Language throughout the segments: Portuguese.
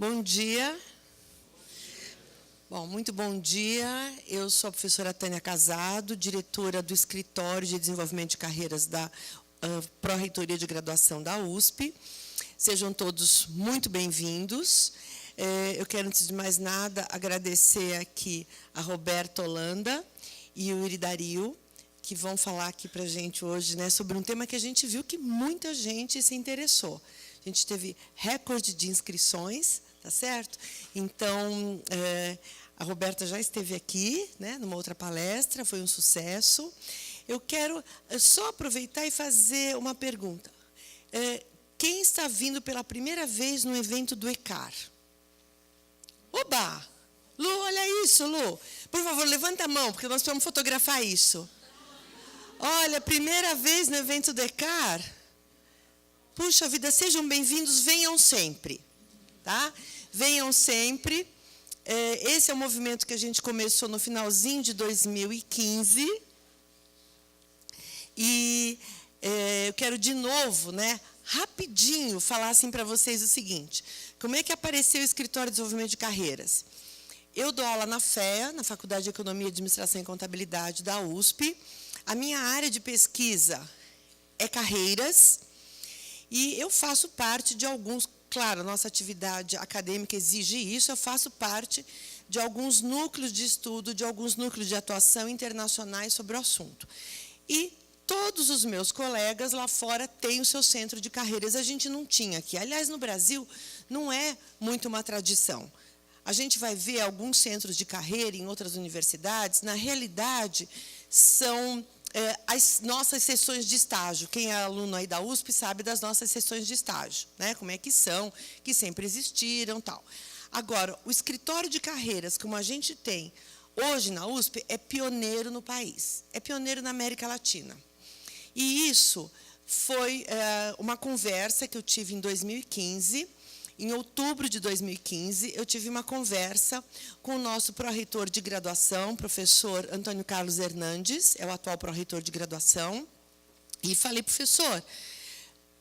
Bom dia. Bom, muito bom dia. Eu sou a professora Tânia Casado, diretora do Escritório de Desenvolvimento de Carreiras da Pró-Reitoria de Graduação da USP. Sejam todos muito bem-vindos. Eu quero, antes de mais nada, agradecer aqui a Roberta Holanda e o Yuri Dario, que vão falar aqui para a gente hoje, né, sobre um tema que a gente viu que muita gente se interessou. A gente teve recorde de inscrições, tá certo? Então, a Roberta já esteve aqui, né, numa outra palestra, foi um sucesso. Eu quero só aproveitar e fazer uma pergunta. Quem está vindo pela primeira vez no evento do ECAR? Oba! Lu, olha isso, Lu. Por favor, levanta a mão, porque nós precisamos fotografar isso. Olha, primeira vez no evento do ECAR. Puxa vida, sejam bem-vindos, venham sempre. Tá? Venham sempre. Esse é um movimento que a gente começou no finalzinho de 2015. E eu quero, de novo, né, rapidinho, falar assim para vocês o seguinte. Como é que apareceu o Escritório de Desenvolvimento de Carreiras? Eu dou aula na FEA, na Faculdade de Economia, Administração e Contabilidade da USP. A minha área de pesquisa é carreiras. E eu faço parte de alguns, claro, a nossa atividade acadêmica exige isso, eu faço parte de alguns núcleos de estudo, de alguns núcleos de atuação internacionais sobre o assunto. E todos os meus colegas lá fora têm o seu centro de carreiras. A gente não tinha aqui. Aliás, no Brasil, não é muito uma tradição. A gente vai ver alguns centros de carreira em outras universidades, na realidade, são as nossas sessões de estágio. Quem é aluno aí da USP sabe das nossas sessões de estágio, né? Como é que são, que sempre existiram, tal. Agora, o escritório de carreiras, como a gente tem hoje na USP, é pioneiro no país, é pioneiro na América Latina. E isso foi uma conversa que eu tive em 2015. Em outubro de 2015, eu tive uma conversa com o nosso pró-reitor de graduação, professor Antônio Carlos Hernandes, é o atual pró-reitor de graduação, e falei, professor,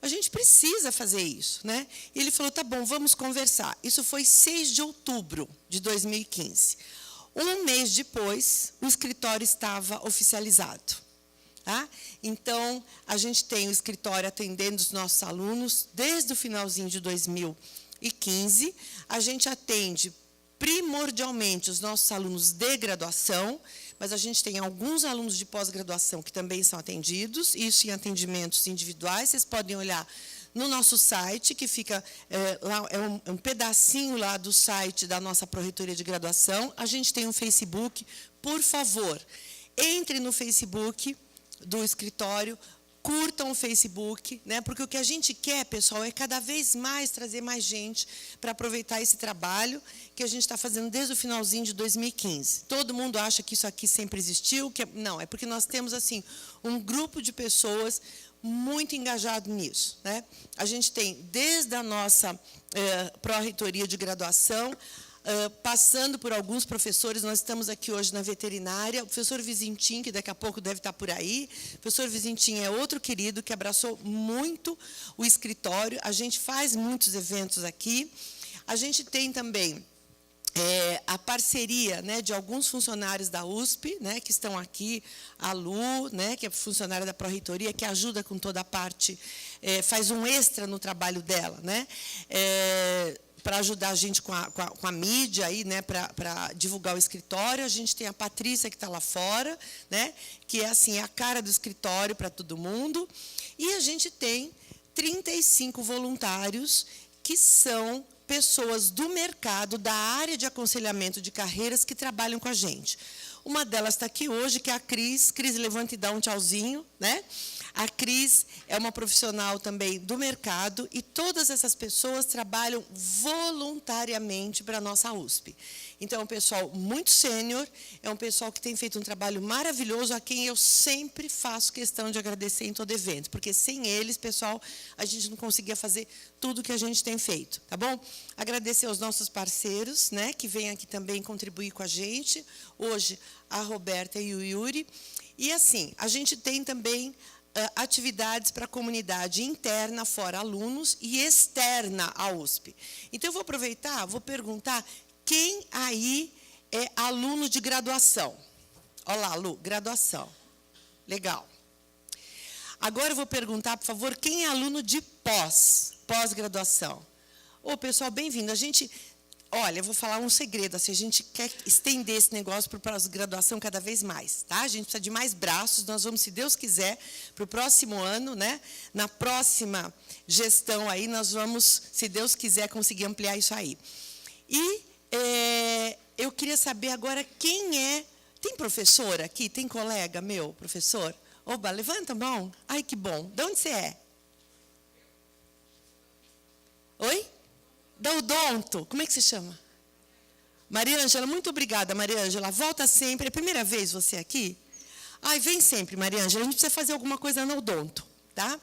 a gente precisa fazer isso, né? E ele falou, tá bom, vamos conversar. Isso foi 6 de outubro de 2015. Um mês depois, o escritório estava oficializado. Tá? Então, a gente tem o escritório atendendo os nossos alunos desde o finalzinho de 2015. A gente atende primordialmente os nossos alunos de graduação, mas a gente tem alguns alunos de pós-graduação que também são atendidos, isso em atendimentos individuais. Vocês podem olhar no nosso site, que fica lá, é um pedacinho lá do site da nossa Pró-Reitoria de Graduação. A gente tem um Facebook. Por favor, entre no Facebook do escritório, curtam o Facebook, né? Porque o que a gente quer, pessoal, é cada vez mais trazer mais gente para aproveitar esse trabalho que a gente está fazendo desde o finalzinho de 2015. Todo mundo acha que isso aqui sempre existiu, não, é porque nós temos assim um grupo de pessoas muito engajado nisso, né? A gente tem desde a nossa pró-reitoria de graduação, passando por alguns professores. Nós estamos aqui hoje na veterinária, o professor Vizintim, que daqui a pouco deve estar por aí. O professor Vizintim é outro querido que abraçou muito o escritório. A gente faz muitos eventos aqui. A gente tem também a parceria, né, de alguns funcionários da USP, né, que estão aqui, a Lu, né, que é funcionária da Pró-Reitoria, que ajuda com toda a parte, faz um extra no trabalho dela, né, para ajudar a gente com a mídia, aí, né, para divulgar o escritório. A gente tem a Patrícia, que está lá fora, né, que é assim, a cara do escritório para todo mundo. E a gente tem 35 voluntários, que são pessoas do mercado, da área de aconselhamento de carreiras, que trabalham com a gente. Uma delas está aqui hoje, que é a Cris. Cris, levanta e dá um tchauzinho, né? A Cris é uma profissional também do mercado, e todas essas pessoas trabalham voluntariamente para a nossa USP. Então, é um pessoal muito sênior, é um pessoal que tem feito um trabalho maravilhoso, a quem eu sempre faço questão de agradecer em todo evento, porque sem eles, pessoal, a gente não conseguia fazer tudo que a gente tem feito, tá bom? Agradecer aos nossos parceiros, né, que vêm aqui também contribuir com a gente, hoje a Roberta e o Yuri. E assim, a gente tem também atividades para a comunidade interna, fora alunos, e externa à USP. Então, eu vou aproveitar, vou perguntar quem aí é aluno de graduação. Olá, Lu, graduação. Legal. Agora eu vou perguntar, por favor, quem é aluno de pós-graduação? Ô, pessoal, bem-vindo. Olha, eu vou falar um segredo, assim, a gente quer estender esse negócio para a pós-graduação cada vez mais, tá? A gente precisa de mais braços, nós vamos, se Deus quiser, para o próximo ano, né? Na próxima gestão aí, nós vamos, se Deus quiser, conseguir ampliar isso aí. E eu queria saber agora quem é... Tem professor aqui? Tem colega meu, professor? Oba, levanta a mão. Ai, que bom. De onde você é? Oi? Da Odonto. Como é que se chama? Maria Ângela, muito obrigada, Maria Ângela. Volta sempre. É a primeira vez você aqui? Ai, vem sempre, Maria Ângela. A gente precisa fazer alguma coisa na Odonto, tá?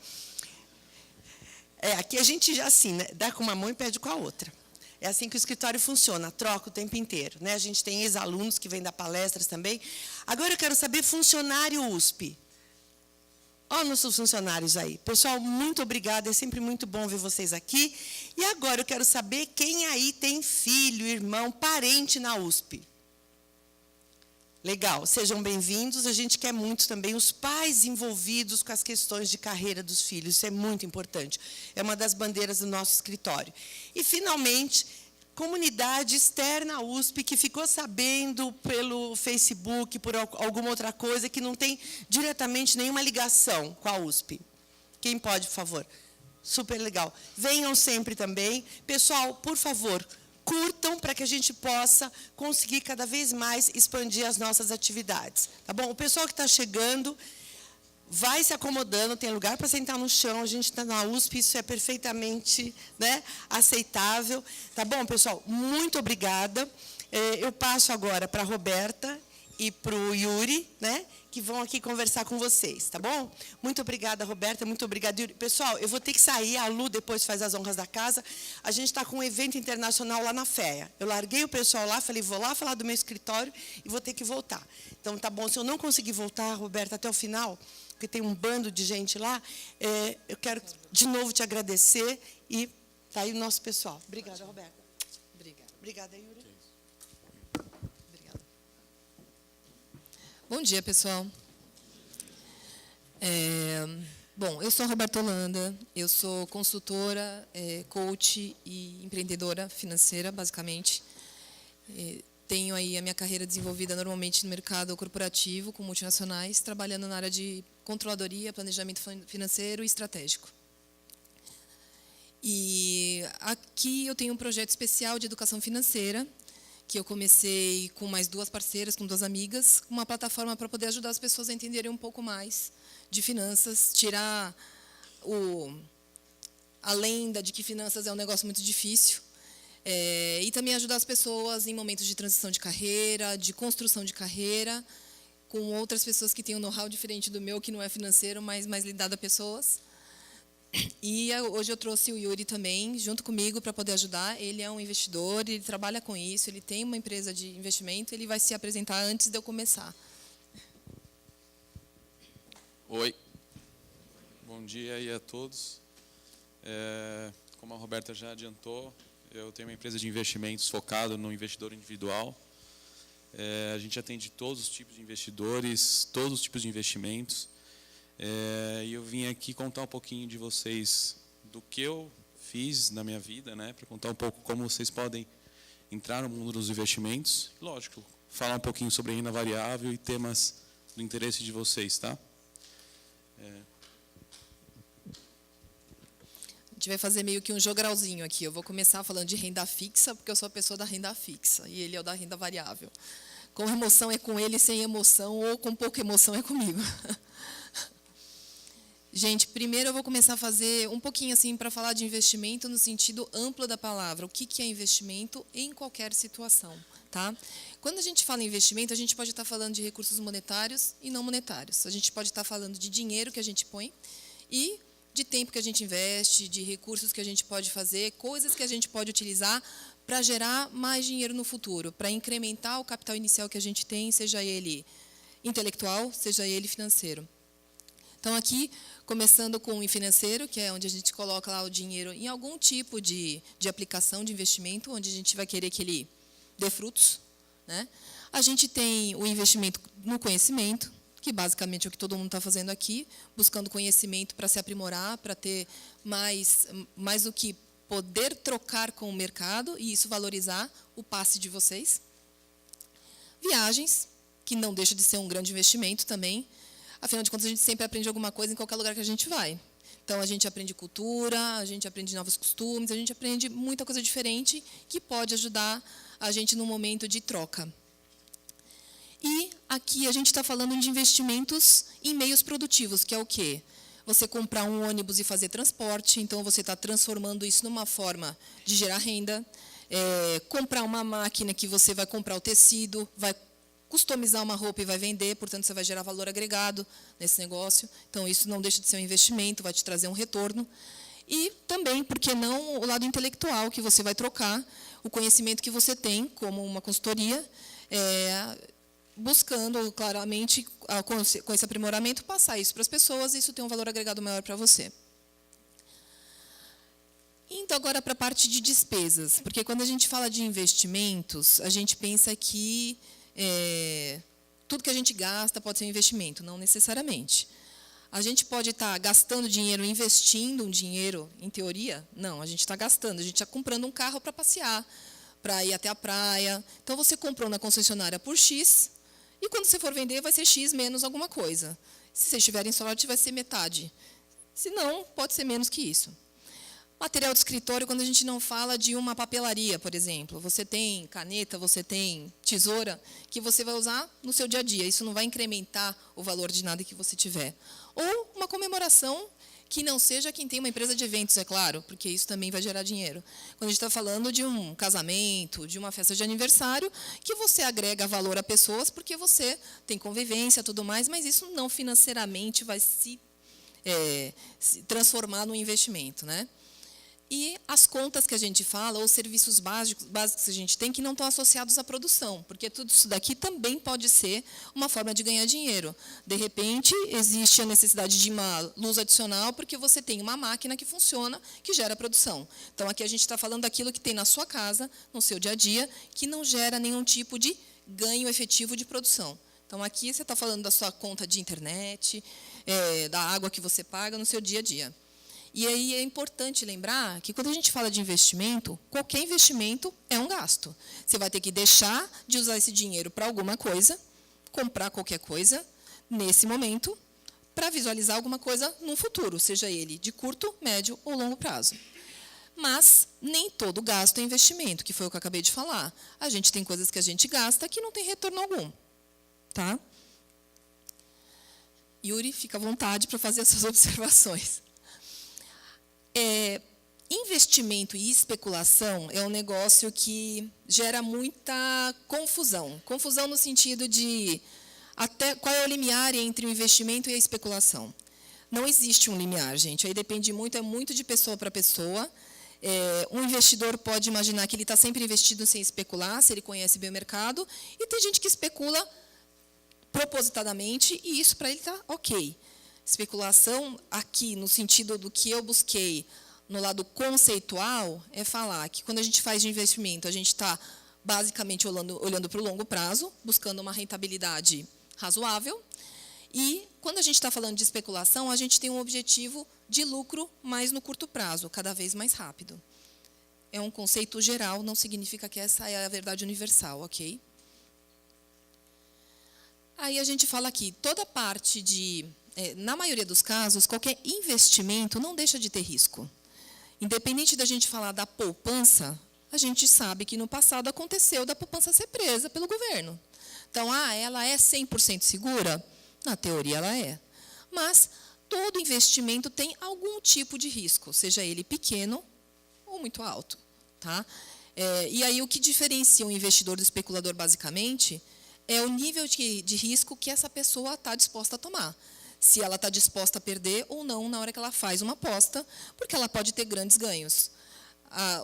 Aqui a gente já assim, né? Dá com uma mão e pede com a outra. É assim que o escritório funciona, troca o tempo inteiro, né? A gente tem ex-alunos que vêm dar palestras também. Agora eu quero saber, funcionário USP. Olha nossos funcionários aí. Pessoal, muito obrigada, é sempre muito bom ver vocês aqui. E agora eu quero saber quem aí tem filho, irmão, parente na USP. Legal, sejam bem-vindos. A gente quer muito também os pais envolvidos com as questões de carreira dos filhos. Isso é muito importante. É uma das bandeiras do nosso escritório. E, finalmente, comunidade externa à USP que ficou sabendo pelo Facebook, por alguma outra coisa, que não tem diretamente nenhuma ligação com a USP. Quem pode, por favor? Super legal. Venham sempre também. Pessoal, por favor, curtam para que a gente possa conseguir cada vez mais expandir as nossas atividades. Tá bom? O pessoal que está chegando... vai se acomodando, tem lugar para sentar no chão, a gente está na USP, isso é perfeitamente, né, aceitável. Tá bom, pessoal? Muito obrigada. Eu passo agora para a Roberta e para o Yuri, né, que vão aqui conversar com vocês, tá bom? Muito obrigada, Roberta, muito obrigada, Yuri. Pessoal, eu vou ter que sair, a Lu depois faz as honras da casa. A gente está com um evento internacional lá na FEA. Eu larguei o pessoal lá, falei, vou lá falar do meu escritório e vou ter que voltar. Então, tá bom, se eu não conseguir voltar, Roberta, até o final... porque tem um bando de gente lá, eu quero de novo te agradecer e está aí o nosso pessoal. Obrigada, Roberta. Obrigada. Obrigada, Yuri. Obrigada. Bom dia, pessoal. Bom, eu sou a Roberta Holanda, eu sou consultora, coach e empreendedora financeira, basicamente. Tenho aí a minha carreira desenvolvida normalmente no mercado corporativo, com multinacionais, trabalhando na área de controladoria, planejamento financeiro e estratégico. E aqui eu tenho um projeto especial de educação financeira, que eu comecei com mais 2 parceiras, com 2 amigas, uma plataforma para poder ajudar as pessoas a entenderem um pouco mais de finanças, tirar a lenda de que finanças é um negócio muito difícil, e também ajudar as pessoas em momentos de transição de carreira, de construção de carreira, com outras pessoas que têm um know-how diferente do meu, que não é financeiro, mas mais lidado a pessoas. E hoje eu trouxe o Yuri também, junto comigo, para poder ajudar. Ele é um investidor, ele trabalha com isso, ele tem uma empresa de investimento, ele vai se apresentar antes de eu começar. Oi, bom dia aí a todos. Como a Roberta já adiantou, eu tenho uma empresa de investimentos focada no investidor individual. A gente atende todos os tipos de investidores, todos os tipos de investimentos. E eu vim aqui contar um pouquinho de vocês do que eu fiz na minha vida, né, para contar um pouco como vocês podem entrar no mundo dos investimentos. Lógico, falar um pouquinho sobre renda variável e temas do interesse de vocês, tá? A gente vai fazer meio que um jogralzinho aqui. Eu vou começar falando de renda fixa, porque eu sou a pessoa da renda fixa, e ele é o da renda variável. Com emoção é com ele, sem emoção, ou com pouca emoção é comigo. Gente, primeiro eu vou começar a fazer um pouquinho assim para falar de investimento no sentido amplo da palavra. O que é investimento em qualquer situação, tá? Quando a gente fala em investimento, a gente pode estar falando de recursos monetários e não monetários. A gente pode estar falando de dinheiro que a gente põe e de tempo que a gente investe, de recursos que a gente pode fazer, coisas que a gente pode utilizar para gerar mais dinheiro no futuro, para incrementar o capital inicial que a gente tem, seja ele intelectual, seja ele financeiro. Então, aqui, começando com o financeiro, que é onde a gente coloca lá o dinheiro em algum tipo de aplicação de investimento, onde a gente vai querer que ele dê frutos, né? A gente tem o investimento no conhecimento, que basicamente é o que todo mundo está fazendo aqui, buscando conhecimento para se aprimorar, para ter mais do que poder trocar com o mercado e isso valorizar o passe de vocês. Viagens, que não deixa de ser um grande investimento também. Afinal de contas, a gente sempre aprende alguma coisa em qualquer lugar que a gente vai. Então, a gente aprende cultura, a gente aprende novos costumes, a gente aprende muita coisa diferente que pode ajudar a gente no momento de troca. E aqui a gente está falando de investimentos em meios produtivos, que é o quê? Você comprar um ônibus e fazer transporte, então você está transformando isso numa forma de gerar renda. Comprar uma máquina que você vai comprar o tecido, vai customizar uma roupa e vai vender, portanto, você vai gerar valor agregado nesse negócio. Então, isso não deixa de ser um investimento, vai te trazer um retorno. E também, por que não, o lado intelectual, que você vai trocar o conhecimento que você tem, como uma consultoria, buscando, claramente, com esse aprimoramento, passar isso para as pessoas, e isso tem um valor agregado maior para você. Indo agora para a parte de despesas, porque quando a gente fala de investimentos, a gente pensa que tudo que a gente gasta pode ser um investimento, não necessariamente. A gente pode estar gastando dinheiro, investindo um dinheiro, em teoria? Não, a gente está gastando, a gente está comprando um carro para passear, para ir até a praia. Então, você comprou na concessionária por X, e quando você for vender, vai ser X menos alguma coisa. Se vocês tiverem sorte, vai ser metade. Se não, pode ser menos que isso. Material de escritório, quando a gente não fala de uma papelaria, por exemplo. Você tem caneta, você tem tesoura, que você vai usar no seu dia a dia. Isso não vai incrementar o valor de nada que você tiver. Ou uma comemoração que não seja quem tem uma empresa de eventos, é claro, porque isso também vai gerar dinheiro. Quando a gente está falando de um casamento, de uma festa de aniversário, que você agrega valor a pessoas porque você tem convivência e tudo mais, mas isso não financeiramente vai se transformar num investimento, né? E as contas que a gente fala, ou serviços básicos que a gente tem, que não estão associados à produção, porque tudo isso daqui também pode ser uma forma de ganhar dinheiro. De repente, existe a necessidade de uma luz adicional, porque você tem uma máquina que funciona, que gera produção. Então, aqui a gente está falando daquilo que tem na sua casa, no seu dia a dia, que não gera nenhum tipo de ganho efetivo de produção. Então, aqui você está falando da sua conta de internet, da água que você paga no seu dia a dia. E aí é importante lembrar que, quando a gente fala de investimento, qualquer investimento é um gasto. Você vai ter que deixar de usar esse dinheiro para alguma coisa, comprar qualquer coisa, nesse momento, para visualizar alguma coisa no futuro, seja ele de curto, médio ou longo prazo. Mas nem todo gasto é investimento, que foi o que eu acabei de falar. A gente tem coisas que a gente gasta que não tem retorno algum. Tá? Yuri, fica à vontade para fazer as suas observações. Investimento e especulação é um negócio que gera muita confusão. Confusão no sentido de até qual é o limiar entre o investimento e a especulação. Não existe um limiar, gente. Aí depende muito, é muito de pessoa para pessoa. Um investidor pode imaginar que ele está sempre investido sem especular, se ele conhece bem o mercado, e tem gente que especula propositadamente, e isso para ele está ok. Especulação, aqui, no sentido do que eu busquei, no lado conceitual, é falar que, quando a gente faz de investimento, a gente está basicamente olhando para o longo prazo, buscando uma rentabilidade razoável. E, quando a gente está falando de especulação, a gente tem um objetivo de lucro mais no curto prazo, cada vez mais rápido. É um conceito geral, não significa que essa é a verdade universal, ok? Aí a gente fala aqui, toda parte de... na maioria dos casos, qualquer investimento não deixa de ter risco. Independente da gente falar da poupança, a gente sabe que no passado aconteceu da poupança ser presa pelo governo. Então, ela é 100% segura? Na teoria, ela é. Mas todo investimento tem algum tipo de risco, seja ele pequeno ou muito alto. Tá? E aí, o que diferencia um investidor do especulador, basicamente, é o nível de risco que essa pessoa está disposta a tomar. Se ela está disposta a perder ou não na hora que ela faz uma aposta, porque ela pode ter grandes ganhos.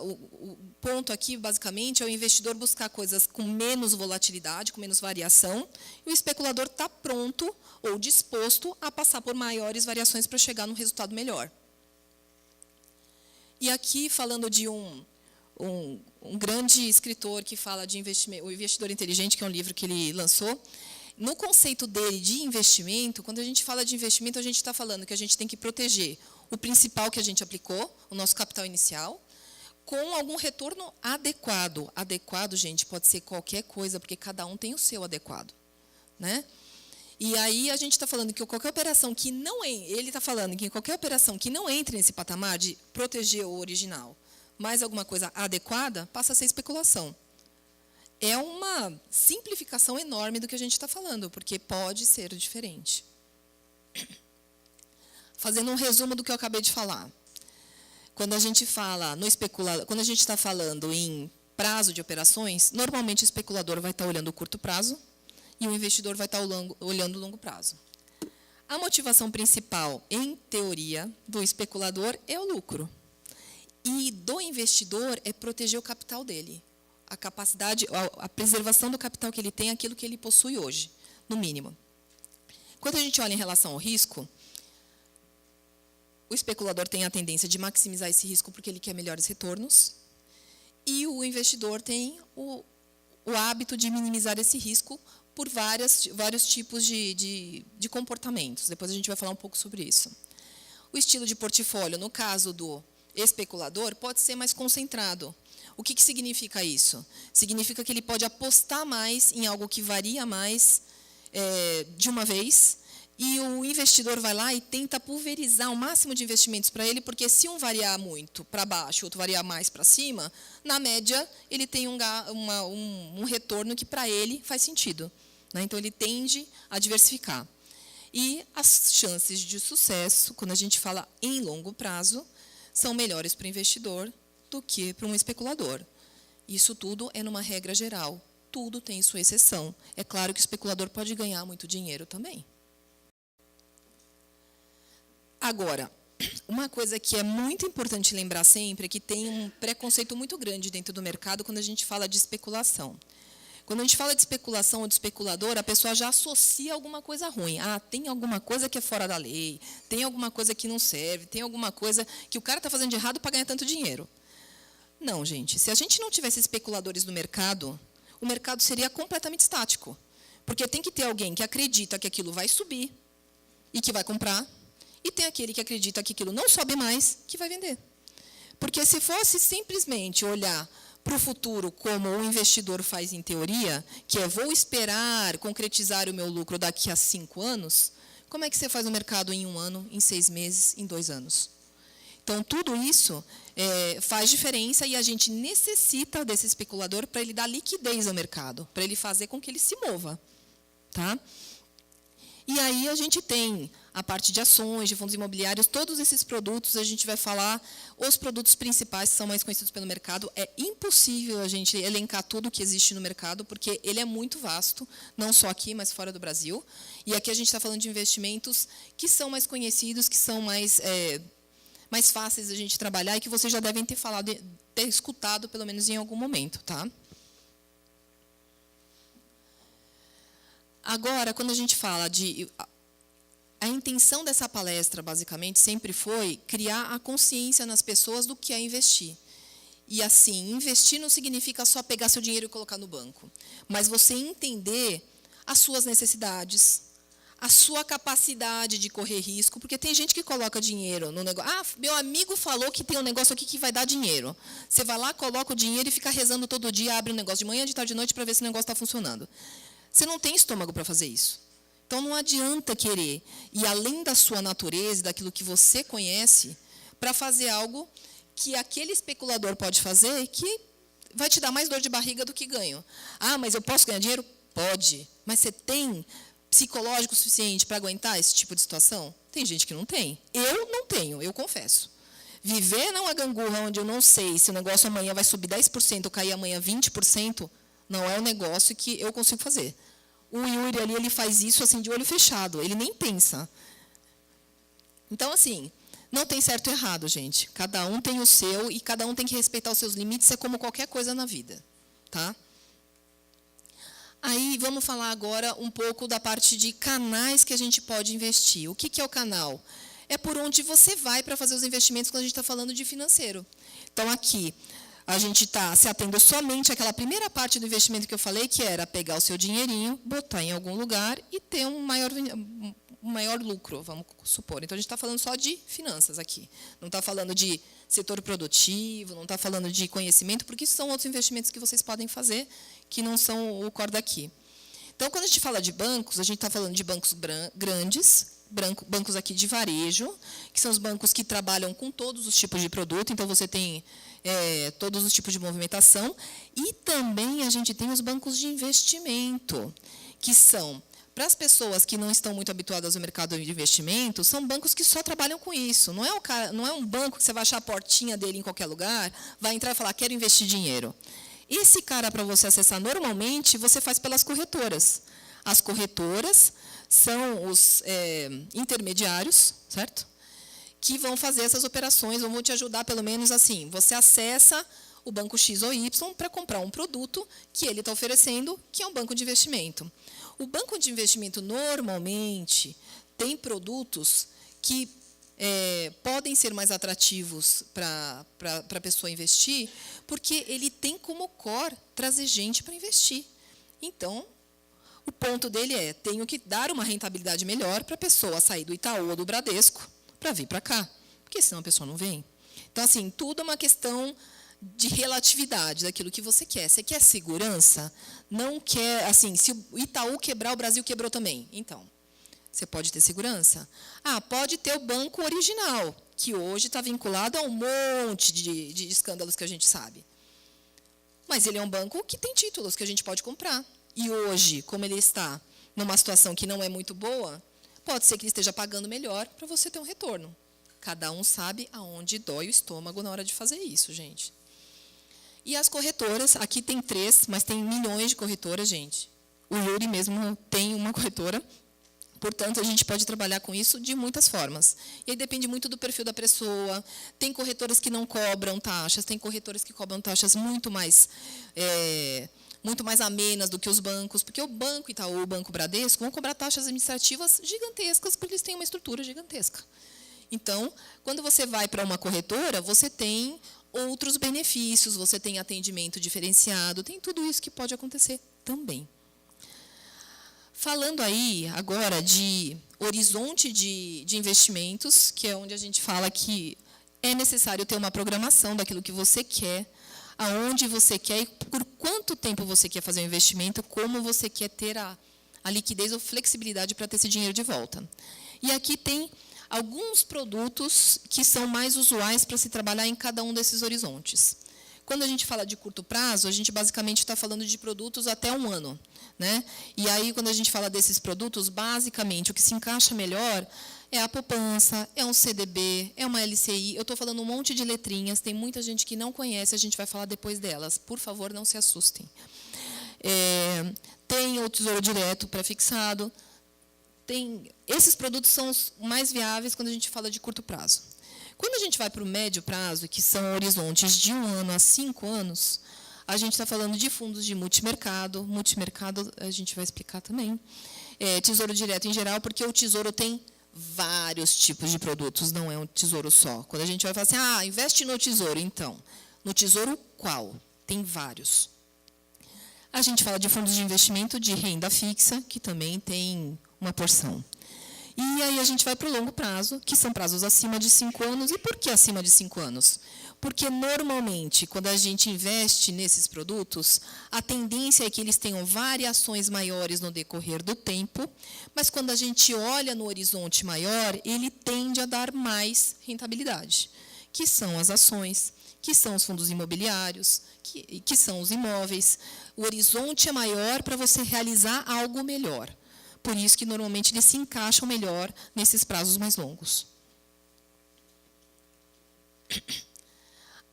o ponto aqui, basicamente, é o investidor buscar coisas com menos volatilidade, com menos variação, e o especulador está pronto ou disposto a passar por maiores variações para chegar num resultado melhor. E aqui, falando de um grande escritor que fala de investimento, o Investidor Inteligente, que é um livro que ele lançou, no conceito dele de investimento, quando a gente fala de investimento, a gente está falando que a gente tem que proteger o principal que a gente aplicou, o nosso capital inicial, com algum retorno adequado. Adequado, gente, pode ser qualquer coisa, porque cada um tem o seu adequado, né? E aí a gente está falando que qualquer operação que não ele está falando que qualquer operação que não entre nesse patamar de proteger o original, mais alguma coisa adequada, passa a ser especulação. É uma simplificação enorme do que a gente está falando, porque pode ser diferente. Fazendo um resumo do que eu acabei de falar. Quando a gente fala quando a gente está falando em prazo de operações, normalmente o especulador vai estar olhando o curto prazo e o investidor vai estar olhando o longo prazo. A motivação principal, em teoria, do especulador é o lucro. E do investidor é proteger o capital dele. A capacidade, a preservação do capital que ele tem, aquilo que ele possui hoje, no mínimo. Quando a gente olha em relação ao risco, o especulador tem a tendência de maximizar esse risco porque ele quer melhores retornos, e o investidor tem o hábito de minimizar esse risco por vários tipos de comportamentos. Depois a gente vai falar um pouco sobre isso. O estilo de portfólio, no caso do especulador, pode ser mais concentrado. O que significa isso? Significa que ele pode apostar mais em algo que varia mais de uma vez, e o investidor vai lá e tenta pulverizar o máximo de investimentos para ele, porque se um variar muito para baixo, outro variar mais para cima, na média, ele tem um retorno que para ele faz sentido, né? Então, ele tende a diversificar. E as chances de sucesso, quando a gente fala em longo prazo, são melhores para o investidor do que para um especulador. Isso tudo é numa regra geral. Tudo tem sua exceção. É claro que o especulador pode ganhar muito dinheiro também. Agora, uma coisa que é muito importante lembrar sempre é que tem um preconceito muito grande dentro do mercado quando a gente fala de especulação. Quando a gente fala de especulação ou de especulador, a pessoa já associa alguma coisa ruim. Ah, tem alguma coisa que é fora da lei, tem alguma coisa que não serve, tem alguma coisa que o cara está fazendo de errado para ganhar tanto dinheiro. Não, gente. Se a gente não tivesse especuladores no mercado, o mercado seria completamente estático. Porque tem que ter alguém que acredita que aquilo vai subir e que vai comprar, e tem aquele que acredita que aquilo não sobe mais, que vai vender. Porque se fosse simplesmente olhar para o futuro como o investidor faz em teoria, que é vou esperar concretizar o meu lucro daqui a 5 anos, como é que você faz o mercado em 1 ano, em 6 meses, em 2 anos? Então, tudo isso faz diferença e a gente necessita desse especulador para ele dar liquidez ao mercado, para ele fazer com que ele se mova. Tá? E aí a gente tem a parte de ações, de fundos imobiliários, todos esses produtos, a gente vai falar os produtos principais que são mais conhecidos pelo mercado. É impossível a gente elencar tudo que existe no mercado, porque ele é muito vasto, não só aqui, mas fora do Brasil. E aqui a gente está falando de investimentos que são mais conhecidos, que são mais fáceis de a gente trabalhar e que vocês já devem ter escutado, pelo menos em algum momento. Tá? Agora, quando a gente fala de... A intenção dessa palestra, basicamente, sempre foi criar a consciência nas pessoas do que é investir. E, assim, investir não significa só pegar seu dinheiro e colocar no banco, mas você entender as suas necessidades, a sua capacidade de correr risco, porque tem gente que coloca dinheiro no negócio. Ah, meu amigo falou que tem um negócio aqui que vai dar dinheiro. Você vai lá, coloca o dinheiro e fica rezando todo dia, abre um negócio de manhã, de tarde, de noite, para ver se o negócio está funcionando. Você não tem estômago para fazer isso. Então, não adianta querer ir além da sua natureza e daquilo que você conhece para fazer algo que aquele especulador pode fazer que vai te dar mais dor de barriga do que ganho. Ah, mas eu posso ganhar dinheiro? Pode. Mas você tem psicológico suficiente para aguentar esse tipo de situação? Tem gente que não tem. Eu não tenho, eu confesso. Viver numa gangorra onde eu não sei se o negócio amanhã vai subir 10% ou cair amanhã 20%, não é um negócio que eu consigo fazer. O Yuri ali, ele faz isso assim de olho fechado, ele nem pensa. Então, assim, Não tem certo e errado, gente. Cada um tem o seu e cada um tem que respeitar os seus limites, é como qualquer coisa na vida, tá? Aí, vamos falar agora um pouco da parte de canais que a gente pode investir. O que é o canal? É por onde você vai para fazer os investimentos quando a gente está falando de financeiro. Então, aqui, a gente está se atendo somente àquela primeira parte do investimento que eu falei, que era pegar o seu dinheirinho, botar em algum lugar e ter um maior lucro, vamos supor. Então, a gente está falando só de finanças aqui. Não está falando de setor produtivo, não está falando de conhecimento, porque isso são outros investimentos que vocês podem fazer, que não são o core daqui. Então, quando a gente fala de bancos, a gente está falando de bancos grandes, bancos aqui de varejo, que são os bancos que trabalham com todos os tipos de produto, então você tem todos os tipos de movimentação, e também a gente tem os bancos de investimento, que são, para as pessoas que não estão muito habituadas ao mercado de investimento, são bancos que só trabalham com isso. Não é um banco que você vai achar a portinha dele em qualquer lugar, vai entrar e falar, quero investir dinheiro. Esse cara, para você acessar normalmente, você faz pelas corretoras. As corretoras são os intermediários, certo? Que vão fazer essas operações, ou vão te ajudar, pelo menos assim. Você acessa o banco X ou Y para comprar um produto que ele está oferecendo, que é um banco de investimento. O banco de investimento, normalmente, tem produtos que podem ser mais atrativos para a pessoa investir, porque ele tem como core trazer gente para investir. Então, o ponto dele é, tenho que dar uma rentabilidade melhor para a pessoa sair do Itaú ou do Bradesco para vir para cá, porque senão a pessoa não vem. Então, assim, tudo é uma questão de relatividade daquilo que você quer. Você quer segurança? Não quer, assim, se o Itaú quebrar, o Brasil quebrou também. Então, você pode ter segurança? Pode ter o banco original, que hoje está vinculado a um monte de escândalos que a gente sabe. Mas ele é um banco que tem títulos que a gente pode comprar. E hoje, como ele está numa situação que não é muito boa, pode ser que ele esteja pagando melhor para você ter um retorno. Cada um sabe aonde dói o estômago na hora de fazer isso, gente. E as corretoras, aqui tem 3, mas tem milhões de corretoras, gente. O Yuri mesmo tem uma corretora, portanto, a gente pode trabalhar com isso de muitas formas. E aí depende muito do perfil da pessoa. Tem corretoras que não cobram taxas, tem corretoras que cobram taxas muito mais amenas do que os bancos, porque o Banco Itaú, o Banco Bradesco, vão cobrar taxas administrativas gigantescas, porque eles têm uma estrutura gigantesca. Então, quando você vai para uma corretora, você tem outros benefícios, você tem atendimento diferenciado, tem tudo isso que pode acontecer também. Falando aí agora de horizonte de investimentos, que é onde a gente fala que é necessário ter uma programação daquilo que você quer, aonde você quer e por quanto tempo você quer fazer o investimento, como você quer ter a liquidez ou flexibilidade para ter esse dinheiro de volta. E aqui tem alguns produtos que são mais usuais para se trabalhar em cada um desses horizontes. Quando a gente fala de curto prazo, a gente basicamente está falando de produtos até 1 ano. Né? E aí, quando a gente fala desses produtos, basicamente, o que se encaixa melhor é a poupança, é um CDB, é uma LCI. Eu estou falando um monte de letrinhas, tem muita gente que não conhece, a gente vai falar depois delas. Por favor, não se assustem. Tem o Tesouro Direto pré-fixado. Esses produtos são os mais viáveis quando a gente fala de curto prazo. Quando a gente vai para o médio prazo, que são horizontes de 1 ano a 5 anos, a gente está falando de fundos de multimercado. Multimercado a gente vai explicar também. Tesouro Direto em geral, porque o Tesouro tem vários tipos de produtos, não é um tesouro só. Quando a gente vai falar assim, investe no Tesouro, então. No Tesouro qual? Tem vários. A gente fala de fundos de investimento de renda fixa, que também tem uma porção. E aí a gente vai para o longo prazo, que são prazos acima de 5 anos. E por que acima de 5 anos? Porque, normalmente, quando a gente investe nesses produtos, a tendência é que eles tenham variações maiores no decorrer do tempo, mas, quando a gente olha no horizonte maior, ele tende a dar mais rentabilidade, que são as ações, que são os fundos imobiliários, que são os imóveis. O horizonte é maior para você realizar algo melhor. Por isso que, normalmente, eles se encaixam melhor nesses prazos mais longos.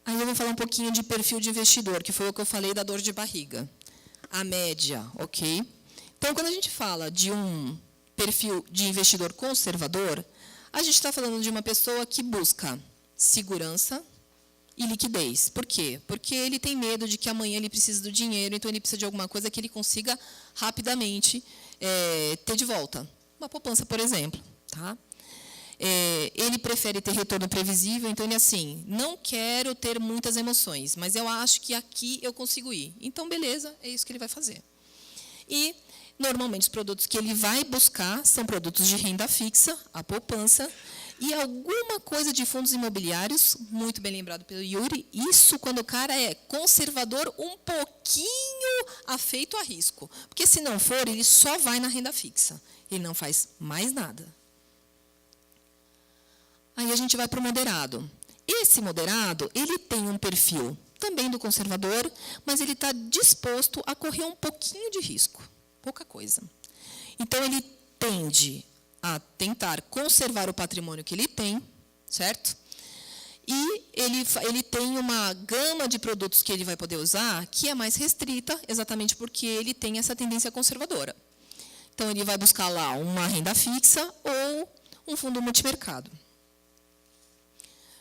Aí eu vou falar um pouquinho de perfil de investidor, que foi o que eu falei da dor de barriga. A média, ok? Então, quando a gente fala de um perfil de investidor conservador, A gente está falando de uma pessoa que busca segurança e liquidez. Por quê? Porque ele tem medo de que amanhã ele precise do dinheiro, então ele precisa de alguma coisa que ele consiga rapidamente ter de volta. Uma poupança, por exemplo. Tá? Ele prefere ter retorno previsível, então ele assim, não quero ter muitas emoções, mas eu acho que aqui eu consigo ir. Então, beleza, é isso que ele vai fazer. E, normalmente, os produtos que ele vai buscar são produtos de renda fixa, a poupança, e alguma coisa de fundos imobiliários, muito bem lembrado pelo Yuri, isso quando o cara é conservador, um pouquinho afeito a risco. Porque, se não for, ele só vai na renda fixa. Ele não faz mais nada. Aí a gente vai para o moderado. Esse moderado, ele tem um perfil também do conservador, mas ele está disposto a correr um pouquinho de risco, pouca coisa. Então, ele tende a tentar conservar o patrimônio que ele tem, certo? E ele tem uma gama de produtos que ele vai poder usar que é mais restrita, exatamente porque ele tem essa tendência conservadora. Então, ele vai buscar lá uma renda fixa ou um fundo multimercado.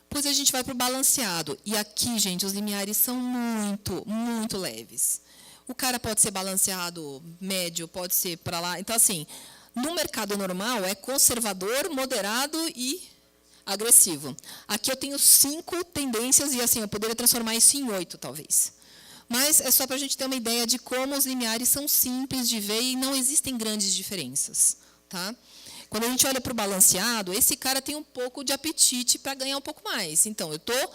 Depois a gente vai para o balanceado. E aqui, gente, os limiares são muito, muito leves. O cara pode ser balanceado médio, pode ser para lá. Então, assim, no mercado normal é conservador, moderado e agressivo. Aqui eu tenho 5 tendências e, assim, eu poderia transformar isso em 8, talvez. Mas é só para a gente ter uma ideia de como os limiares são simples de ver e não existem grandes diferenças. Tá? Quando a gente olha para o balanceado, esse cara tem um pouco de apetite para ganhar um pouco mais. Então, eu estou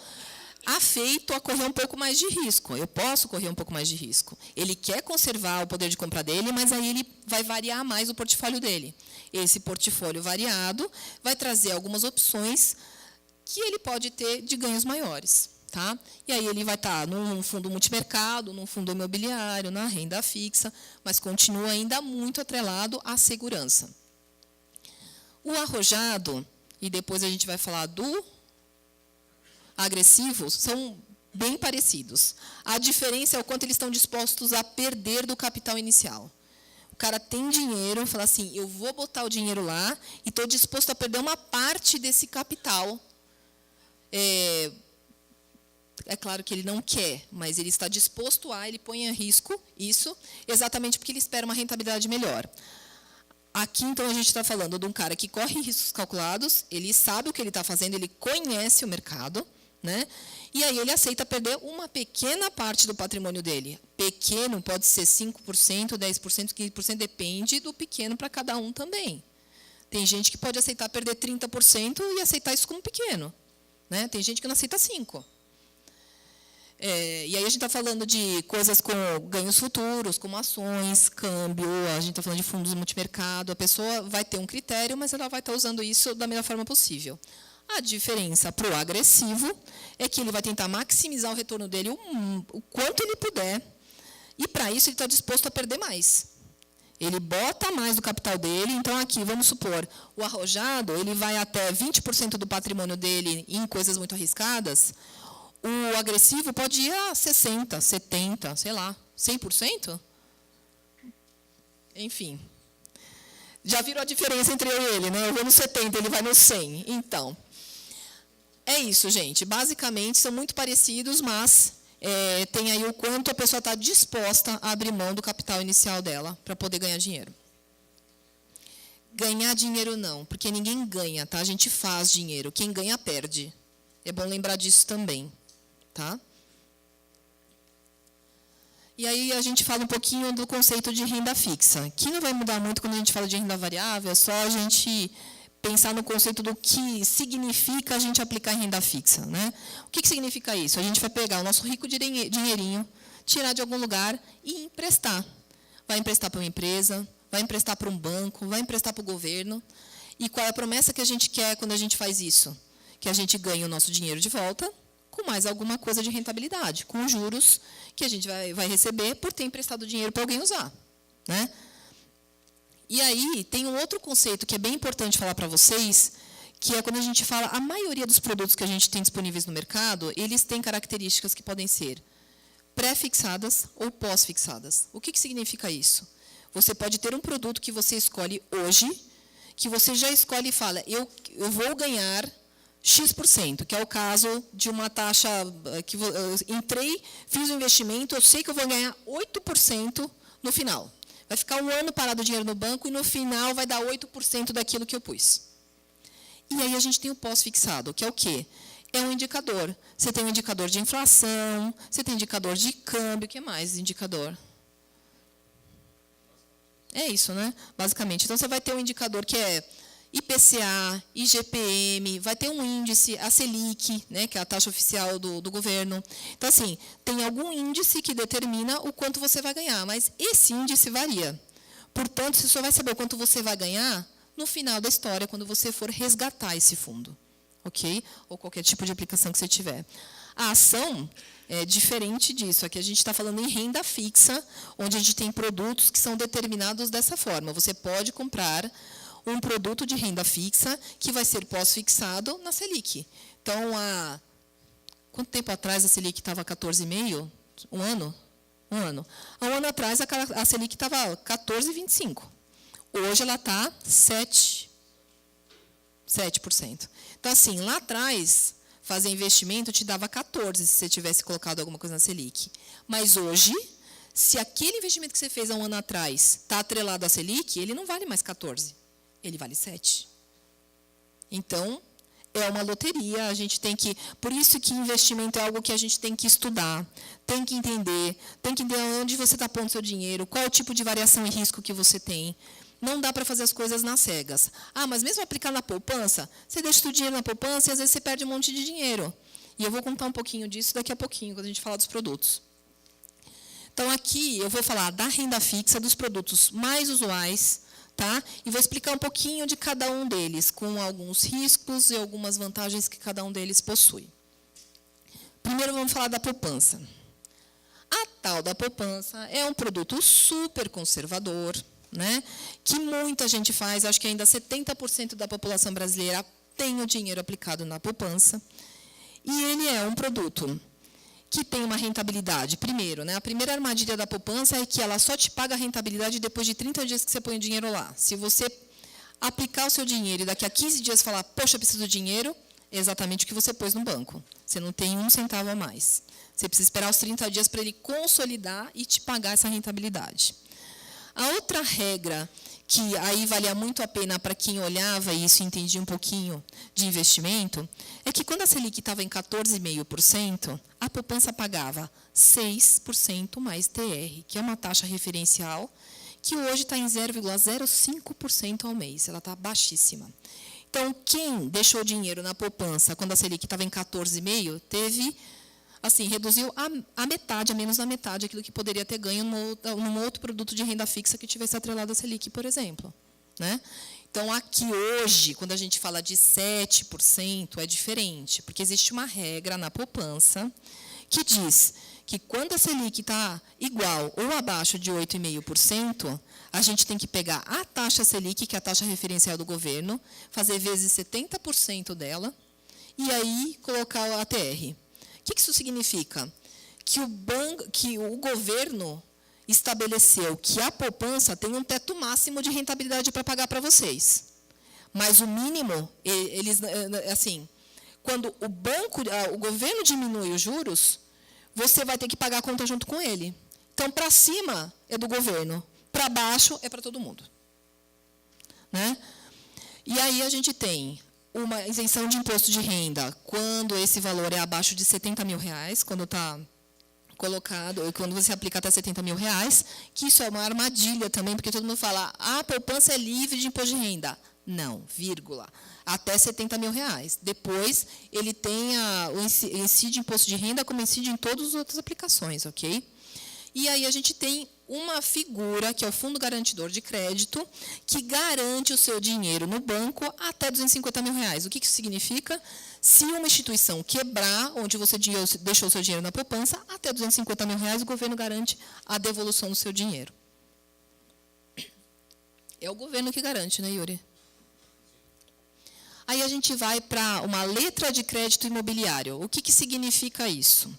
afeito a correr um pouco mais de risco. Eu posso correr um pouco mais de risco. Ele quer conservar o poder de compra dele, mas aí ele vai variar mais o portfólio dele. Esse portfólio variado vai trazer algumas opções que ele pode ter de ganhos maiores. Tá? E aí ele vai estar num fundo multimercado, num fundo imobiliário, na renda fixa, mas continua ainda muito atrelado à segurança. O arrojado, e depois a gente vai falar do agressivo, são bem parecidos. A diferença é o quanto eles estão dispostos a perder do capital inicial. O cara tem dinheiro, fala assim, eu vou botar o dinheiro lá e estou disposto a perder uma parte desse capital. É claro que ele não quer, mas ele está disposto ele põe em risco isso, exatamente porque ele espera uma rentabilidade melhor. Aqui, então, a gente está falando de um cara que corre riscos calculados, ele sabe o que ele está fazendo, ele conhece o mercado, né? E aí ele aceita perder uma pequena parte do patrimônio dele. Pequeno pode ser 5%, 10%, 15%, depende do pequeno para cada um também. Tem gente que pode aceitar perder 30% e aceitar isso como pequeno. Né? Tem gente que não aceita 5%. E aí a gente está falando de coisas com ganhos futuros, como ações, câmbio, a gente está falando de fundos multimercado. A pessoa vai ter um critério, mas ela vai estar usando isso da melhor forma possível. A diferença para o agressivo é que ele vai tentar maximizar o retorno dele o quanto ele puder, e, para isso, ele está disposto a perder mais. Ele bota mais do capital dele, então, aqui, vamos supor, o arrojado ele vai até 20% do patrimônio dele em coisas muito arriscadas. O agressivo pode ir a 60%, 70%, sei lá, 100%? Enfim. Já viram a diferença entre eu e ele, né? Eu vou no 70%, ele vai no 100%. Então, é isso, gente. Basicamente, são muito parecidos, mas tem aí o quanto a pessoa está disposta a abrir mão do capital inicial dela para poder ganhar dinheiro. Ganhar dinheiro não, porque ninguém ganha, tá? A gente faz dinheiro. Quem ganha, perde. É bom lembrar disso também. Tá? E aí a gente fala um pouquinho do conceito de renda fixa, que não vai mudar muito quando a gente fala de renda variável, é só a gente pensar no conceito do que significa a gente aplicar em renda fixa. Né? O que significa isso? A gente vai pegar o nosso rico dinheirinho, tirar de algum lugar e emprestar. Vai emprestar para uma empresa, vai emprestar para um banco, vai emprestar para o governo. E qual é a promessa que a gente quer quando a gente faz isso? Que a gente ganhe o nosso dinheiro de volta, com mais alguma coisa de rentabilidade, com os juros que a gente vai receber por ter emprestado dinheiro para alguém usar. Né? E aí, tem um outro conceito que é bem importante falar para vocês, que é quando a gente fala, a maioria dos produtos que a gente tem disponíveis no mercado, eles têm características que podem ser pré-fixadas ou pós-fixadas. O que significa isso? Você pode ter um produto que você escolhe hoje, que você já escolhe e fala, eu vou ganhar X%, que é o caso de uma taxa que eu entrei, fiz um investimento, eu sei que eu vou ganhar 8% no final. Vai ficar um ano parado o dinheiro no banco e no final vai dar 8% daquilo que eu pus. E aí a gente tem o pós-fixado, que é o quê? É um indicador. Você tem um indicador de inflação, você tem indicador de câmbio, o que mais indicador? É isso, né? Basicamente. Então, você vai ter um indicador que é IPCA, IGPM, vai ter um índice, a Selic, né, que é a taxa oficial do governo. Então, assim, tem algum índice que determina o quanto você vai ganhar, mas esse índice varia. Portanto, você só vai saber o quanto você vai ganhar no final da história, quando você for resgatar esse fundo, ok? Ou qualquer tipo de aplicação que você tiver. A ação é diferente disso. Aqui a gente está falando em renda fixa, onde a gente tem produtos que são determinados dessa forma. Você pode comprar um produto de renda fixa que vai ser pós-fixado na Selic. Então, quanto tempo atrás a Selic estava 14,5%? Um ano? Um ano. Há um ano atrás a Selic estava 14,25%. Hoje ela está 7%. Então, assim, lá atrás, fazer investimento te dava 14% se você tivesse colocado alguma coisa na Selic. Mas hoje, se aquele investimento que você fez há um ano atrás está atrelado à Selic, ele não vale mais 14%. Ele vale 7%. Então, é uma loteria. A gente tem que... Por isso que investimento é algo que a gente tem que estudar, tem que entender onde você está pondo seu dinheiro, qual é o tipo de variação e risco que você tem. Não dá para fazer as coisas nas cegas. Mas mesmo aplicar na poupança, você deixa o dinheiro na poupança e, às vezes, você perde um monte de dinheiro. E eu vou contar um pouquinho disso daqui a pouquinho, quando a gente falar dos produtos. Então, aqui, eu vou falar da renda fixa, dos produtos mais usuais, tá? E vou explicar um pouquinho de cada um deles, com alguns riscos e algumas vantagens que cada um deles possui. Primeiro, vamos falar da poupança. A tal da poupança é um produto super conservador, né, que muita gente faz, acho que ainda 70% da população brasileira tem o dinheiro aplicado na poupança. E ele é um produto que tem uma rentabilidade. Primeiro, né, a primeira armadilha da poupança é que ela só te paga a rentabilidade depois de 30 dias que você põe o dinheiro lá. Se você aplicar o seu dinheiro e daqui a 15 dias falar, poxa, preciso do dinheiro, é exatamente o que você pôs no banco. Você não tem um centavo a mais. Você precisa esperar os 30 dias para ele consolidar e te pagar essa rentabilidade. A outra regra, que aí valia muito a pena para quem olhava isso e entendia um pouquinho de investimento, é que quando a Selic estava em 14,5%, a poupança pagava 6% mais TR, que é uma taxa referencial, que hoje está em 0,05% ao mês. Ela está baixíssima. Então, quem deixou dinheiro na poupança quando a Selic estava em 14,5%, teve... assim, reduziu a metade, a menos da metade, aquilo que poderia ter ganho num outro produto de renda fixa que tivesse atrelado à Selic, por exemplo, né? Então, aqui hoje, quando a gente fala de 7%, é diferente, porque existe uma regra na poupança que diz que quando a Selic está igual ou abaixo de 8,5%, a gente tem que pegar a taxa Selic, que é a taxa referencial do governo, fazer vezes 70% dela, e aí colocar o ATR. O que isso significa? Que o governo estabeleceu que a poupança tem um teto máximo de rentabilidade para pagar para vocês. Mas o mínimo, assim, quando o governo diminui os juros, você vai ter que pagar a conta junto com ele. Então, para cima é do governo, para baixo é para todo mundo, né? E aí a gente tem uma isenção de imposto de renda quando esse valor é abaixo de R$70 mil, quando está colocado, quando você aplica até R$70 mil, que isso é uma armadilha também, porque todo mundo fala, a poupança é livre de imposto de renda. Não, vírgula, até R$70 mil. Depois, ele tem incide imposto de renda como incide em todas as outras aplicações, ok? E aí a gente tem uma figura, que é o Fundo Garantidor de Crédito, que garante o seu dinheiro no banco até R$250 mil. O que isso significa? Se uma instituição quebrar, onde você deixou o seu dinheiro na poupança, até R$250 mil, o governo garante a devolução do seu dinheiro. É o governo que garante, né, Yuri? Aí a gente vai para uma letra de crédito imobiliário. O que significa isso?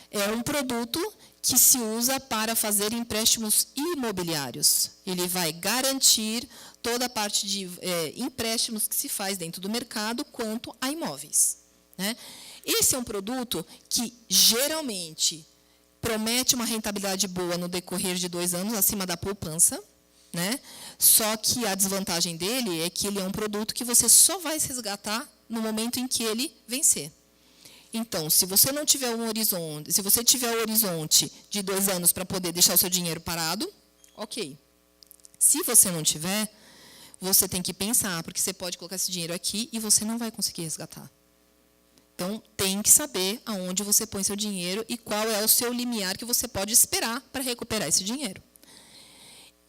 É um produto que se usa para fazer empréstimos imobiliários. Ele vai garantir toda a parte de empréstimos que se faz dentro do mercado quanto a imóveis, né? Esse é um produto que, geralmente, promete uma rentabilidade boa no decorrer de 2 anos, acima da poupança, né? Só que a desvantagem dele é que ele é um produto que você só vai se resgatar no momento em que ele vencer. Então, se você não tiver um horizonte, se você tiver o horizonte de 2 anos para poder deixar o seu dinheiro parado, ok. Se você não tiver, você tem que pensar, porque você pode colocar esse dinheiro aqui e você não vai conseguir resgatar. Então, tem que saber aonde você põe seu dinheiro e qual é o seu limiar que você pode esperar para recuperar esse dinheiro.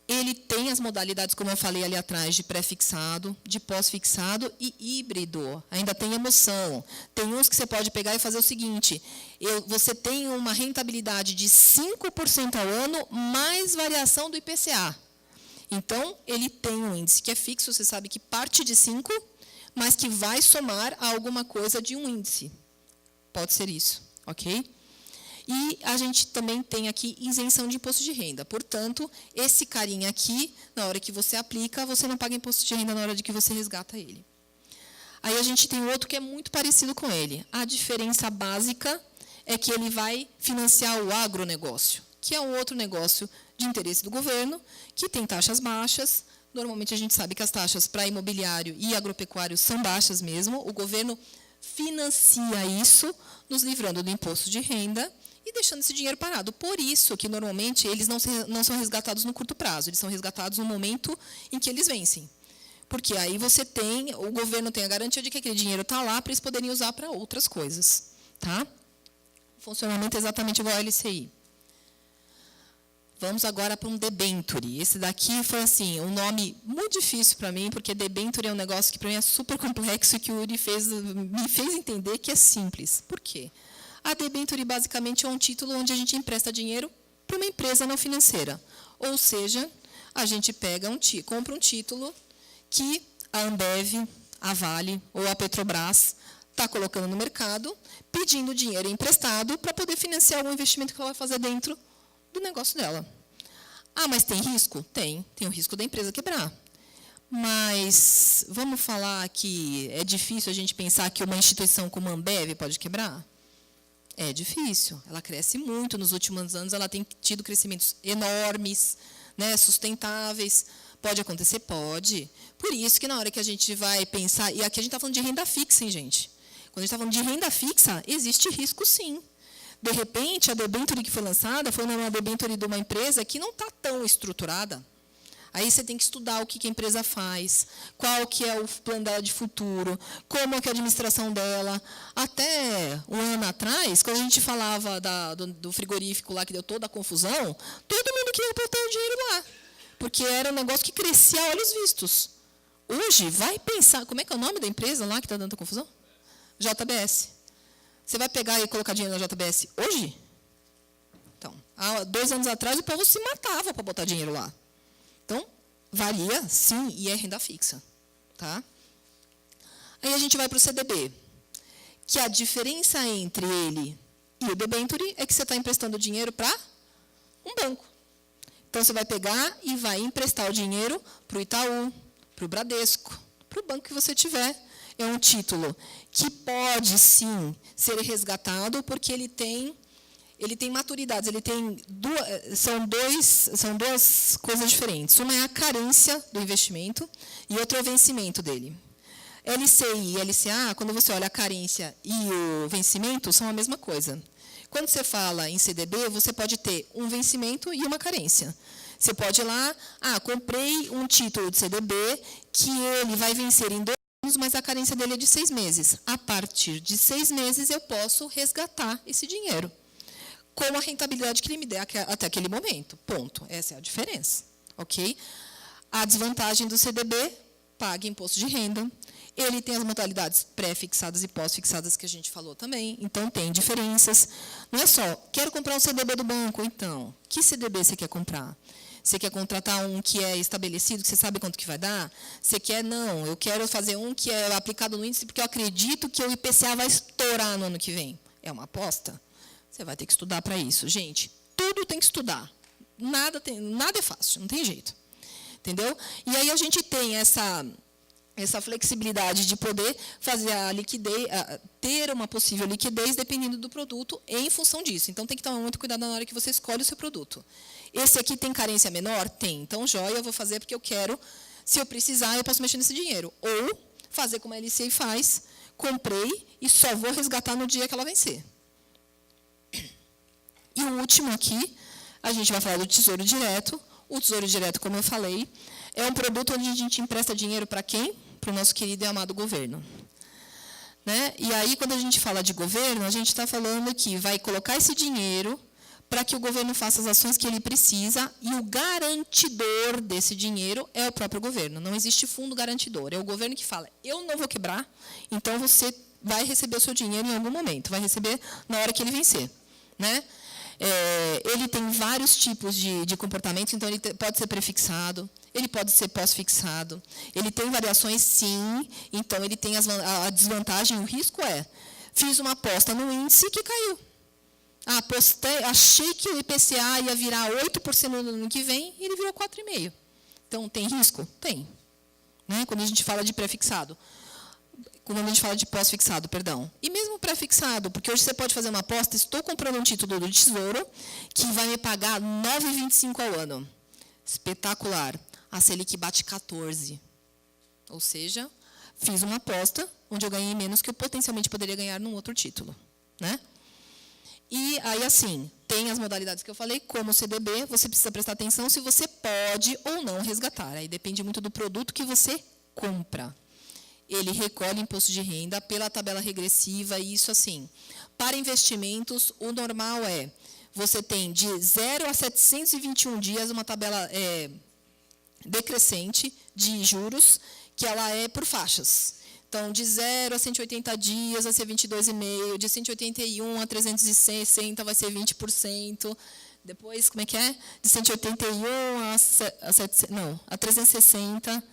Ele tem as modalidades, como eu falei ali atrás, de pré-fixado, de pós-fixado e híbrido. Ainda tem emoção. Tem uns que você pode pegar e fazer o seguinte, você tem uma rentabilidade de 5% ao ano, mais variação do IPCA. Então, ele tem um índice que é fixo, você sabe que parte de 5, mas que vai somar a alguma coisa de um índice. Pode ser isso, ok? E a gente também tem aqui isenção de imposto de renda. Portanto, esse carinha aqui, na hora que você aplica, você não paga imposto de renda na hora de que você resgata ele. Aí a gente tem outro que é muito parecido com ele. A diferença básica é que ele vai financiar o agronegócio, que é um outro negócio de interesse do governo, que tem taxas baixas. Normalmente a gente sabe que as taxas para imobiliário e agropecuário são baixas mesmo. O governo financia isso, nos livrando do imposto de renda e deixando esse dinheiro parado. Por isso que, normalmente, eles não são resgatados no curto prazo, eles são resgatados no momento em que eles vencem. Porque aí o governo tem a garantia de que aquele dinheiro está lá para eles poderem usar para outras coisas. Tá? Funcionamento é exatamente igual ao LCI. Vamos agora para um debenture. Esse daqui foi assim, um nome muito difícil para mim, porque debenture é um negócio que para mim é super complexo e que o Uri me fez entender que é simples. Por quê? A debenture, basicamente, é um título onde a gente empresta dinheiro para uma empresa não financeira. Ou seja, a gente compra um título que a Ambev, a Vale ou a Petrobras está colocando no mercado, pedindo dinheiro emprestado para poder financiar algum investimento que ela vai fazer dentro do negócio dela. Ah, mas tem risco? Tem o risco da empresa quebrar. Mas vamos falar que é difícil a gente pensar que uma instituição como a Ambev pode quebrar? É difícil. Ela cresce muito. Nos últimos anos, ela tem tido crescimentos enormes, né, sustentáveis. Pode acontecer? Pode. Por isso que, na hora que a gente vai pensar... E aqui a gente está falando de renda fixa, hein, gente? Quando a gente está falando de renda fixa, existe risco, sim. De repente, a debenture que foi lançada foi uma debenture de uma empresa que não está tão estruturada. Aí você tem que estudar o que a empresa faz, qual que é o plano dela de futuro, como é que é a administração dela. Até um ano atrás, quando a gente falava do frigorífico lá que deu toda a confusão, todo mundo queria botar o dinheiro lá, porque era um negócio que crescia a olhos vistos. Hoje, vai pensar, como é que é o nome da empresa lá que está dando tanta confusão? JBS. Você vai pegar e colocar dinheiro na JBS hoje? Então, há 2 anos atrás, o povo se matava para botar dinheiro lá. Então, varia, sim, e é renda fixa. Tá? Aí a gente vai para o CDB, que a diferença entre ele e o debenture é que você está emprestando dinheiro para um banco. Então, você vai pegar e vai emprestar o dinheiro para o Itaú, para o Bradesco, para o banco que você tiver. É um título que pode, sim, ser resgatado, porque ele tem maturidades, são duas coisas diferentes. Uma é a carência do investimento e outra é o vencimento dele. LCI e LCA, quando você olha a carência e o vencimento, são a mesma coisa. Quando você fala em CDB, você pode ter um vencimento e uma carência. Você pode ir lá, comprei um título de CDB que ele vai vencer em 2 anos, mas a carência dele é de 6 meses. A partir de 6 meses, eu posso resgatar esse dinheiro com a rentabilidade que ele me der até aquele momento. Ponto. Essa é a diferença. Ok? A desvantagem do CDB, paga imposto de renda. Ele tem as modalidades pré-fixadas e pós-fixadas que a gente falou também. Então, tem diferenças. Não é só, quero comprar um CDB do banco. Então, que CDB você quer comprar? Você quer contratar um que é estabelecido, que você sabe quanto que vai dar? Você quer, não, eu quero fazer um que é aplicado no índice porque eu acredito que o IPCA vai estourar no ano que vem. É uma aposta? Você vai ter que estudar para isso. Gente, Tudo tem que estudar. Nada é fácil, não tem jeito. Entendeu? E aí a gente tem essa flexibilidade de poder fazer a liquidez, ter uma possível liquidez dependendo do produto em função disso. Então, tem que tomar muito cuidado na hora que você escolhe o seu produto. Esse aqui tem carência menor? Tem. Então, joia, eu vou fazer porque eu quero. Se eu precisar, eu posso mexer nesse dinheiro. Ou fazer como a LCI faz, comprei e só vou resgatar no dia que ela vencer. E o último aqui, a gente vai falar do Tesouro Direto. O Tesouro Direto, como eu falei, é um produto onde a gente empresta dinheiro para quem? Para o nosso querido e amado governo. Né? E aí, quando a gente fala de governo, a gente está falando que vai colocar esse dinheiro para que o governo faça as ações que ele precisa, e o garantidor desse dinheiro é o próprio governo. Não existe fundo garantidor. É o governo que fala, eu não vou quebrar, então você vai receber o seu dinheiro em algum momento, vai receber na hora que ele vencer. Né? Ele tem vários tipos de comportamentos, então ele pode ser prefixado, ele pode ser pós-fixado, ele tem variações, sim, então ele tem a desvantagem, o risco fiz uma aposta no índice que caiu. Achei que o IPCA ia virar 8% no ano que vem, e ele virou 4,5%. Então, tem risco? Tem. Né? Quando a gente fala de prefixado. Quando a gente fala de pós-fixado, perdão. E mesmo pré-fixado, porque hoje você pode fazer uma aposta, estou comprando um título do Tesouro que vai me pagar 9,25 ao ano. Espetacular. A Selic bate 14. Ou seja, fiz uma aposta onde eu ganhei menos que eu potencialmente poderia ganhar num outro título. Né? E aí, assim, tem as modalidades que eu falei, como o CDB, você precisa prestar atenção se você pode ou não resgatar. Aí depende muito do produto que você compra. Ele recolhe imposto de renda pela tabela regressiva, e isso assim. Para investimentos, o normal você tem de 0 a 721 dias uma tabela decrescente de juros, que ela é por faixas. Então, de 0 a 180 dias vai ser 22,5%, de 181 a 360 vai ser 20%. Depois, como é que é? De 181 a 360.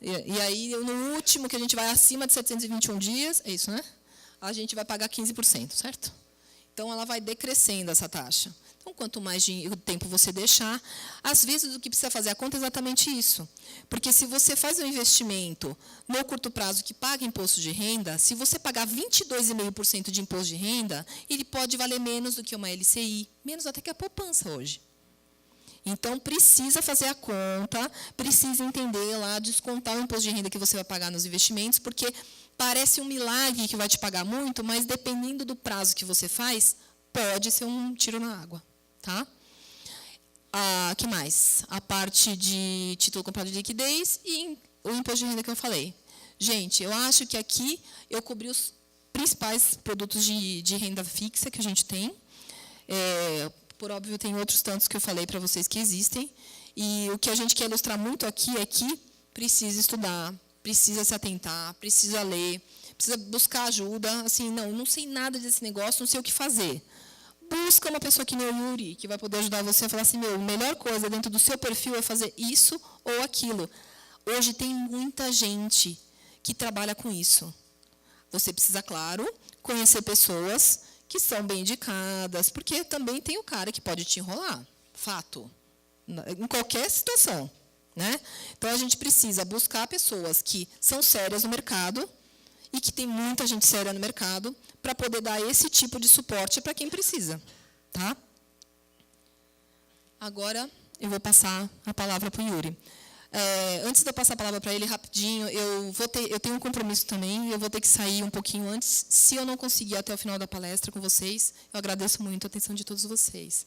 E aí, no último, que a gente vai acima de 721 dias, é isso, né? A gente vai pagar 15%, certo? Então, ela vai decrescendo essa taxa. Então, quanto mais tempo você deixar, às vezes o que precisa fazer a conta é exatamente isso. Porque se você faz um investimento no curto prazo que paga imposto de renda, se você pagar 22,5% de imposto de renda, ele pode valer menos do que uma LCI, menos até que a poupança hoje. Então, precisa fazer a conta, precisa entender lá, descontar o imposto de renda que você vai pagar nos investimentos, porque parece um milagre que vai te pagar muito, mas dependendo do prazo que você faz, pode ser um tiro na água. Tá? Que mais? A parte de título comprado de liquidez e o imposto de renda que eu falei. Gente, eu acho que aqui eu cobri os principais produtos de renda fixa que a gente tem. Por óbvio, tem outros tantos que eu falei para vocês que existem. E o que a gente quer ilustrar muito aqui é que precisa estudar, precisa se atentar, precisa ler, precisa buscar ajuda. Assim, não sei nada desse negócio, não sei o que fazer. Busca uma pessoa que nem o Yuri, que vai poder ajudar você a falar assim, a melhor coisa dentro do seu perfil é fazer isso ou aquilo. Hoje tem muita gente que trabalha com isso. Você precisa, claro, conhecer pessoas que são bem indicadas, porque também tem o cara que pode te enrolar, fato, em qualquer situação. Né? Então, a gente precisa buscar pessoas que são sérias no mercado e que tem muita gente séria no mercado para poder dar esse tipo de suporte para quem precisa. Tá? Agora, eu vou passar a palavra para o Yuri. Antes de eu passar a palavra para ele, rapidinho, eu tenho um compromisso também, eu vou ter que sair um pouquinho antes. Se eu não conseguir até o final da palestra com vocês, eu agradeço muito a atenção de todos vocês.